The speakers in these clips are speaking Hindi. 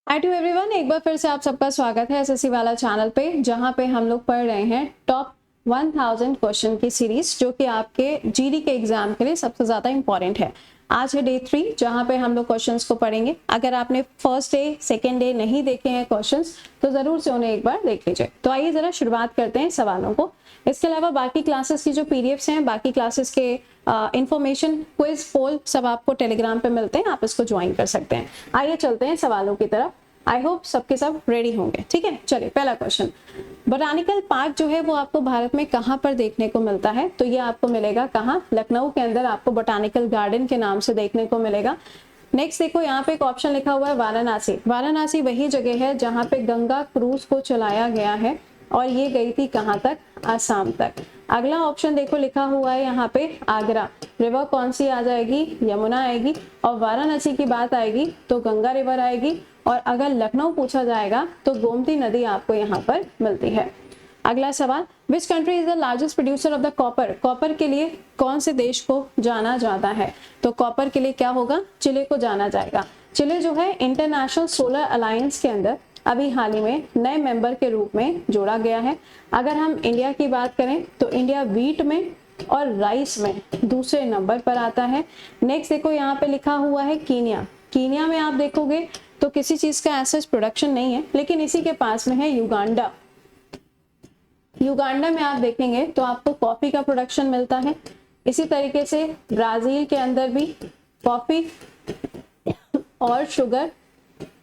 हाय टू एवरीवन, एक बार फिर से आप सबका स्वागत है एसएससी वाला चैनल पे, जहां पे हम लोग पढ़ रहे हैं टॉप 1000 क्वेश्चन की सीरीज, जो कि आपके जीडी के एग्जाम के लिए सबसे ज्यादा इंपॉर्टेंट है। आज है डे 3, जहां पे हम लोग क्वेश्चंस को पढ़ेंगे। अगर आपने फर्स्ट डे सेकेंड डे नहीं देखे हैं क्वेश्चंस, तो जरूर से उन्हें एक बार देख लीजिए। तो आइए जरा शुरुआत करते हैं सवालों को। इसके अलावा बाकी क्लासेस की जो पीडीएफ्स हैं, बाकी क्लासेस के इंफॉर्मेशन, क्विज, पोल सब आपको टेलीग्राम पे मिलते हैं, आप इसको ज्वाइन कर सकते हैं। आइए चलते हैं सवालों की तरफ। आई होप सबके सब रेडी होंगे। ठीक है, चलिए पहला क्वेश्चन, बोटानिकल पार्क जो है वो आपको भारत में कहाँ पर देखने को मिलता है? तो ये आपको मिलेगा कहाँ? लखनऊ के अंदर आपको बोटानिकल गार्डन के नाम से देखने को मिलेगा। नेक्स्ट देखो, यहाँ पे एक ऑप्शन लिखा हुआ है वाराणसी। वाराणसी वही जगह है जहाँ पे गंगा क्रूज को चलाया गया है, और ये गई थी कहाँ तक? आसाम तक। अगला ऑप्शन देखो लिखा हुआ है यहाँ पे आगरा। रिवर कौन सी आ जाएगी? यमुना आएगी। और वाराणसी की बात आएगी तो गंगा रिवर आएगी। और अगर लखनऊ पूछा जाएगा तो गोमती नदी आपको यहाँ पर मिलती है। अगला सवाल, which country is the largest producer of the copper? Copper के लिए कौन से देश को जाना जाता है? तो कॉपर के लिए क्या होगा? चिले को जाना जाएगा। चिले जो है इंटरनेशनल सोलर अलायंस के अंदर अभी हाल ही में नए मेंबर के रूप में जोड़ा गया है। अगर हम इंडिया की बात करें तो इंडिया व्हीट में और राइस में दूसरे नंबर पर आता है। नेक्स्ट देखो, यहाँ पे लिखा हुआ है कीनिया। कीनिया में आप देखोगे तो किसी चीज का ऐसा प्रोडक्शन नहीं है, लेकिन इसी के पास में है युगांडा। युगांडा में आप देखेंगे तो आपको कॉफी का प्रोडक्शन मिलता है। इसी तरीके से ब्राजील के अंदर भी कॉफी और शुगर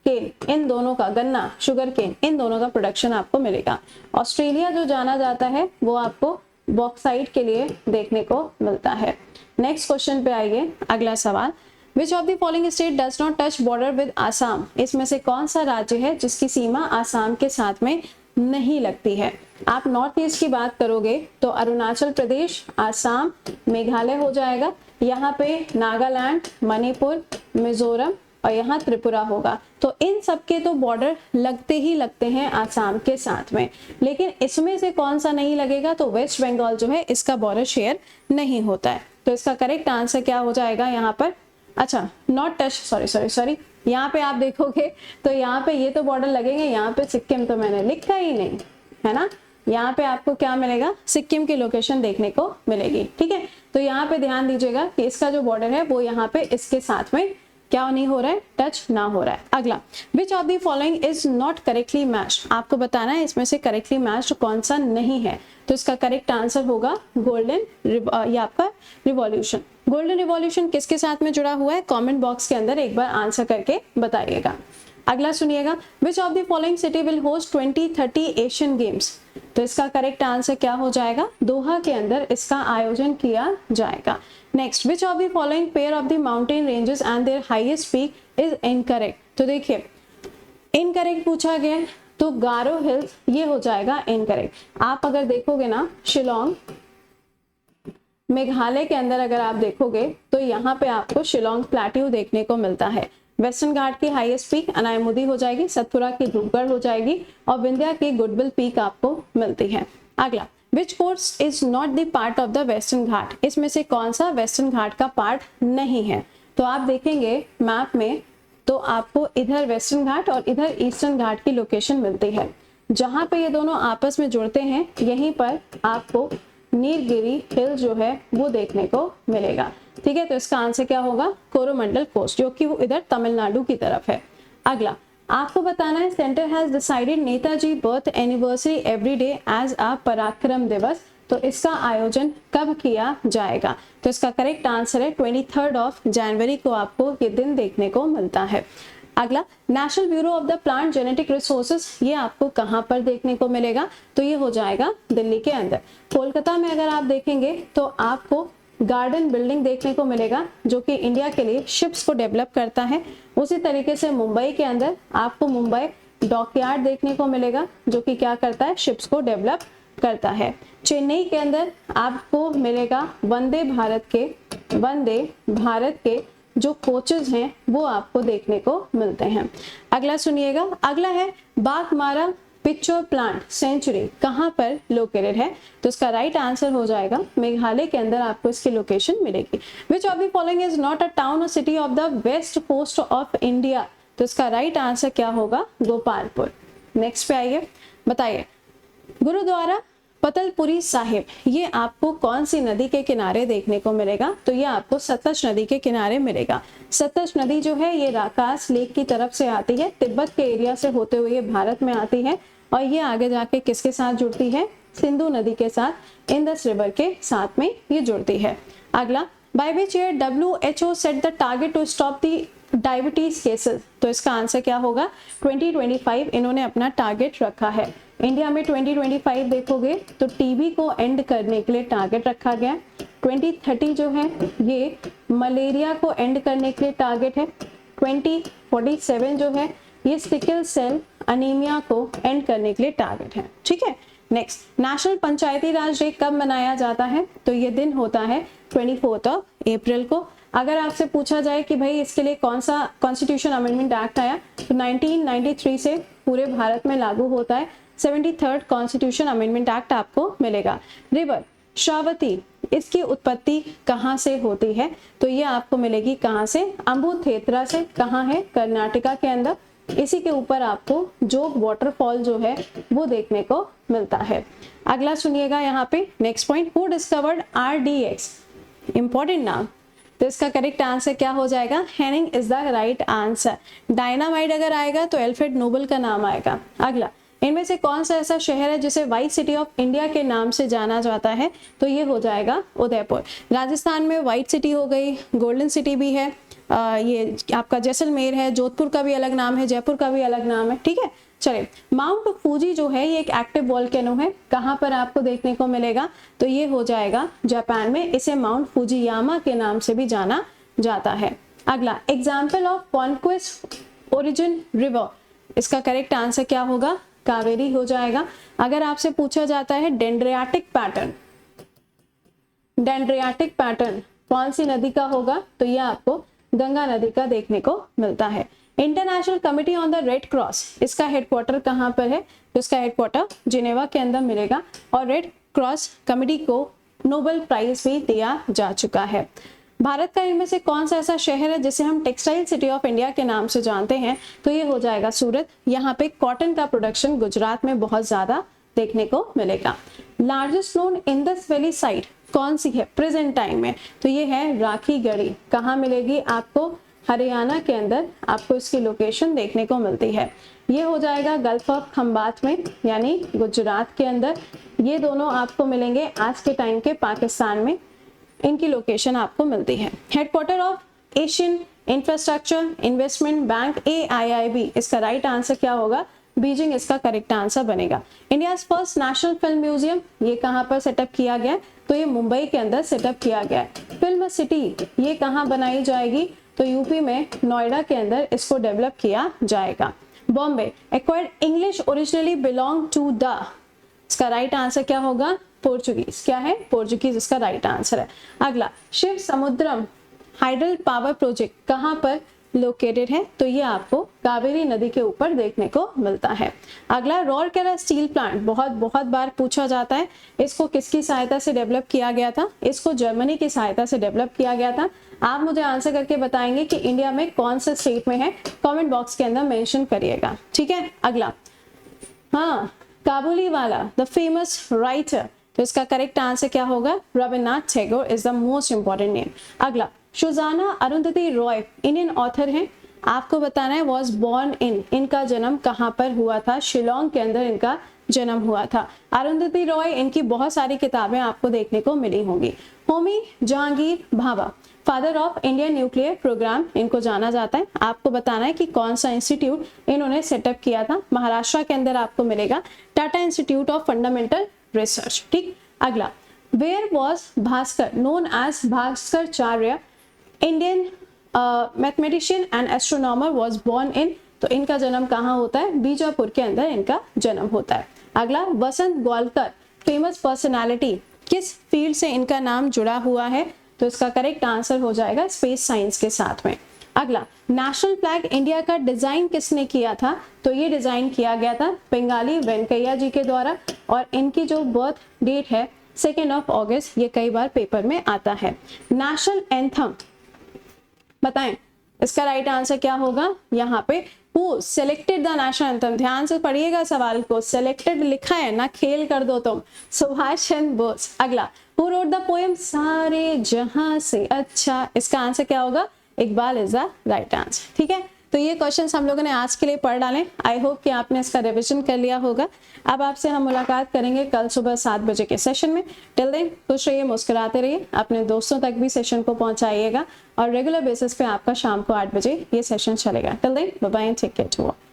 केन, इन दोनों का, गन्ना, शुगर केन, इन दोनों का प्रोडक्शन आपको मिलेगा। ऑस्ट्रेलिया जो जाना जाता है वो आपको बॉक्साइट के लिए देखने को मिलता है। नेक्स्ट क्वेश्चन पे आइए, अगला सवाल, Which of the following state does not touch border with Assam? इसमें से कौन सा राज्य है जिसकी सीमा आसाम के साथ में नहीं लगती है? आप नॉर्थ ईस्ट की बात करोगे तो अरुणाचल प्रदेश, आसाम, मेघालय हो जाएगा। यहाँ पे नागालैंड, मणिपुर, मिजोरम और यहाँ त्रिपुरा होगा। तो इन सबके तो बॉर्डर लगते ही लगते हैं आसाम के साथ में, लेकिन इसमें से कौन सा नहीं लगेगा? तो वेस्ट बंगाल जो है इसका बॉर्डर शेयर नहीं होता है। तो इसका करेक्ट आंसर क्या हो जाएगा यहाँ पर? अच्छा, नॉट टच, सॉरी, यहाँ पे आप देखोगे तो यहाँ पे ये तो बॉर्डर लगेंगे, यहाँ पे सिक्किम तो मैंने लिखा ही नहीं है ना। यहाँ पे आपको क्या मिलेगा? सिक्किम की लोकेशन देखने को मिलेगी। ठीक है, तो यहाँ पे ध्यान दीजिएगा कि इसका जो बॉर्डर है वो यहाँ पे इसके साथ में क्या नहीं हो रहा है? टच ना हो रहा है। अगला, विच of the following is not correctly matched? आपको बताना है इसमें से करेक्टली मैच्ड कौन सा नहीं है। तो इसका करेक्ट आंसर होगा गोल्डन, ये आपका रिवॉल्यूशन। गोल्डन रिवॉल्यूशन किसके साथ में जुड़ा हुआ है? कमेंट बॉक्स के अंदर एक बार आंसर करके बताइएगा। अगला सुनिएगा, विच of the following city will host 2030 Asian games? तो इसका करेक्ट आंसर क्या हो जाएगा? दोहा के अंदर इसका आयोजन किया जाएगा। Next, which of the following pair of the mountain ranges and their highest peak is incorrect? तो देखिए, इनकरेक्ट पूछा गया तो गारो हिल्स ये हो जाएगा इनकरेक्ट। आप अगर देखोगे ना, शिलोंग मेघालय के अंदर अगर आप देखोगे तो यहाँ पे आपको शिलोंग प्लेट्यू देखने को मिलता है। वेस्टर्न घाट की हाईएस्ट पीक अनायमुदी हो जाएगी, सतपुरा की धूपगढ़ हो जाएगी, और विंध्या की गुडविल पीक आपको मिलती है। अगला, which course is not the part of the western Ghat? इसमें से कौन सा वेस्टर्न घाट का पार्ट नहीं है? तो आप देखेंगे मैप में तो आपको इधर वेस्टर्न घाट और इधर ईस्टर्न घाट की लोकेशन मिलती है। जहां पे ये दोनों आपस में जुड़ते हैं, यहीं पर आपको नीलगिरी हिल जो है वो देखने को मिलेगा। ठीक है, तो इसका आंसर क्या होगा? कोरोमंडल कोस्ट, जो कि वो इधर तमिलनाडु की तरफ है। अगला, आपको बताना है centre has decided Netaji birth anniversary every day as a Parakram Diwas. तो इसका आयोजन कब किया जाएगा? तो इसका करेक्ट आंसर है 23 ऑफ जनवरी को आपको ये दिन देखने को मिलता है। अगला, national bureau of the plant genetic resources, ये आपको कहां पर देखने को मिलेगा? तो ये हो जाएगा दिल्ली के अंदर। कोलकाता में अगर आप देखेंगे तो आपको गार्डन बिल्डिंग देखने को मिलेगा, जो कि इंडिया के लिए शिप्स को डेवलप करता है। उसी तरीके से मुंबई के अंदर आपको मुंबई डॉकयार्ड देखने को मिलेगा, जो कि क्या करता है? शिप्स को डेवलप करता है। चेन्नई के अंदर आपको मिलेगा वंदे भारत के जो कोचेज हैं वो आपको देखने को मिलते हैं। अगला सुनिएगा, अगला है बाघमारा पिक्चर प्लांट सेंचुरी कहाँ पर लोकेटेड है? तो इसका राइट आंसर हो जाएगा मेघालय के अंदर आपको इसकी लोकेशन मिलेगी। Which of the following is not a town or city of the west coast of India? तो इसका राइट आंसर क्या होगा? गोपालपुर। नेक्स्ट पे आइए, बताइए गुरुद्वारा पतलपुरी साहिब ये आपको कौन सी नदी के किनारे देखने को मिलेगा? तो ये आपको सतलज नदी के किनारे मिलेगा। सतलज नदी जो है ये राकास लेक की तरफ से आती है, तिब्बत के एरिया से होते हुए ये भारत में आती है और ये आगे जाके किसके साथ जुड़ती है? सिंधु नदी के साथ, इंडस रिवर के साथ में ये जुड़ती है। अगला, by which year WHO set the target to stop the diabetes cases? तो इसका आंसर क्या होगा? 2025 इन्होंने अपना टारगेट रखा है। इंडिया में 2025 देखोगे तो टीबी को एंड करने के लिए टारगेट रखा गया है। 2030 जो है ये मलेरिया को एंड करने के लिए टारगेट है। 2047 जो है ये सिकल सेल अनीमिया को एंड करने के लिए टारगेट है। ठीक है, नेक्स्ट, नेशनल पंचायती राज डे कब मनाया जाता है? तो ये दिन होता है 24 अप्रैल को। अगर आपसे पूछा जाए कि भाई इसके लिए कौन सा कॉन्स्टिट्यूशन अमेंडमेंट एक्ट आया, तो 1993 से पूरे भारत में लागू होता है। 73rd कॉन्स्टिट्यूशन अमेंडमेंट एक्ट आपको मिलेगा। रिवर श्रावती, इसकी उत्पत्ति कहाँ से होती है? तो ये आपको मिलेगी कहाँ से? अम्बुथेत्रा से। कहाँ है? कर्नाटका के अंदर। इसी के ऊपर आपको जोग वाटरफॉल जो है वो देखने को मिलता है। अगला सुनिएगा यहाँ पे, next point, who discovered RDX? Important नाम। तो इसका करेक्ट आंसर क्या हो जाएगा? Hanning is the right answer. Dynamite अगर आएगा तो एल्फ्रेड नोबल का नाम आएगा। अगला, इनमें से कौन सा ऐसा शहर है जिसे व्हाइट सिटी ऑफ इंडिया के नाम से जाना जाता है? तो ये हो जाएगा उदयपुर। राजस्थान में व्हाइट सिटी हो गई, गोल्डन सिटी भी है, ये आपका जैसलमेर है, जोधपुर का भी अलग नाम है, जयपुर का भी अलग नाम है। ठीक है, चलिए, माउंट फूजी जो है ये एक एक्टिव वोल्केनो है। कहाँ पर आपको देखने को मिलेगा? तो ये हो जाएगा जापान में। इसे माउंट फूजियामा के नाम से भी जाना जाता है। अगला, example of conquest origin river, इसका करेक्ट आंसर क्या होगा? कावेरी हो जाएगा। अगर आपसे पूछा जाता है डेंड्रियाटिक पैटर्न, डेंड्रियाटिक पैटर्न कौन सी नदी का होगा? तो ये आपको गंगा नदी का देखने को मिलता है। International committee on the red cross, इसका हेडक्वार्टर कहाँ पर है? तो इसका हेडक्वार्टर जिनेवा के अंदर मिलेगा और रेड क्रॉस कमिटी को नोबेल प्राइज भी दिया जा चुका है। भारत का इनमें से कौन सा ऐसा शहर है जिसे हम टेक्सटाइल सिटी ऑफ इंडिया के नाम से जानते हैं? तो ये हो जाएगा सूरत। यहाँ पे कॉटन का प्रोडक्शन गुजरात में बहुत ज्यादा देखने को मिलेगा। Largest known Indus valley site कौन सी है प्रेजेंट टाइम में? तो ये है राखी गढ़ी। कहाँ मिलेगी आपको? हरियाणा के अंदर आपको इसकी लोकेशन देखने को मिलती है। ये हो जाएगा गल्फ ऑफ खंबात में, यानी गुजरात के अंदर। ये दोनों आपको मिलेंगे आज के टाइम के पाकिस्तान में, इनकी लोकेशन आपको मिलती है। Headquarter of Asian infrastructure investment bank AIIB, इसका राइट आंसर क्या होगा? बीजिंग इसका करेक्ट आंसर बनेगा। India first national film museum ये कहाँ पर सेटअप किया गया है? तो ये मुंबई के अंदर सेटअप किया गया है। फिल्म सिटी ये कहाँ बनाई जाएगी? तो यूपी में नोएडा के अंदर इसको डेवलप किया जाएगा। Bombay acquired English originally belong to the, इसका राइट आंसर क्या होगा? पोर्चुगीज। क्या है? पोर्चुगीज इसका राइट आंसर है। अगला, शिव समुद्रम हाइडल पावर प्रोजेक्ट कहाँ पर लोकेटेड है? तो ये आपको कावेरी नदी के ऊपर देखने को मिलता है। अगला, रौरकेला स्टील प्लांट बहुत बार पूछा जाता है। इसको किसकी सहायता से डेवलप किया गया था? इसको जर्मनी की सहायता से डेवलप किया गया था। आप मुझे आंसर करके बताएंगे कि इंडिया में कौन सा स्टेट में है, कमेंट बॉक्स के अंदर मेंशन करिएगा। ठीक है, अगला, हाँ, काबुलीवाला द फेमस राइटर, तो इसका करेक्ट आंसर क्या होगा? Rabindranath Tagore is the most important name. अगला, सुजाना अरुंधति रॉय इंडियन ऑथर है। आपको बताना है वॉज बॉर्न इन, इनका जन्म कहाँ पर हुआ था? शिलोंग के अंदर इनका जन्म हुआ था। अरुंधति रॉय, इनकी बहुत सारी किताबें आपको देखने को मिली होंगी। Homi Jehangir Bhabha father of Indian nuclear programme, इनको जाना जाता है। आपको बताना है कि कौन सा इंस्टीट्यूट इन्होंने सेटअप किया था। महाराष्ट्र के अंदर आपको मिलेगा Tata institute of fundamental research. ठीक, अगला, where was Bhaskar known as Bhaskaracharya Indian mathematician and astronomer was born in, तो इनका जन्म कहाँ होता है? बीजापुर के अंदर इनका जन्म होता है। अगला, वसंत ग्वालकर फेमस पर्सनालिटी, किस फील्ड से इनका नाम जुड़ा हुआ है? तो इसका करेक्ट आंसर हो जाएगा स्पेस साइंस के साथ में। अगला, नेशनल फ्लैग इंडिया का डिजाइन किसने किया था? तो ये डिजाइन किया गया था बंगाली वेंकैया जी के द्वारा, और इनकी जो बर्थ डेट है 2 अगस्त, ये कई बार पेपर में आता है। नेशनल एंथम बताएं इसका राइट आंसर क्या होगा यहाँ पे, who selected the national anthem. ध्यान से पढ़िएगा सवाल को, सेलेक्टेड लिखा है ना, खेल कर दो तुम, सुभाष चंद्र बोस। अगला, हु रोट द पोएम सारे जहां से अच्छा, इसका आंसर क्या होगा, Iqbal is the right answer. ठीक है, तो ये क्वेश्चंस हम लोगों ने आज के लिए पढ़ डालें। आई होप कि आपने इसका रिवीजन कर लिया होगा। अब आपसे हम मुलाकात करेंगे कल सुबह 7 बजे के सेशन में। टिल देन खुश रहिए, मुस्कुराते रहिए, अपने दोस्तों तक भी सेशन को पहुंचाइएगा और रेगुलर बेसिस पे आपका शाम को 8 बजे ये सेशन चलेगा। Till then bye bye, take care to all.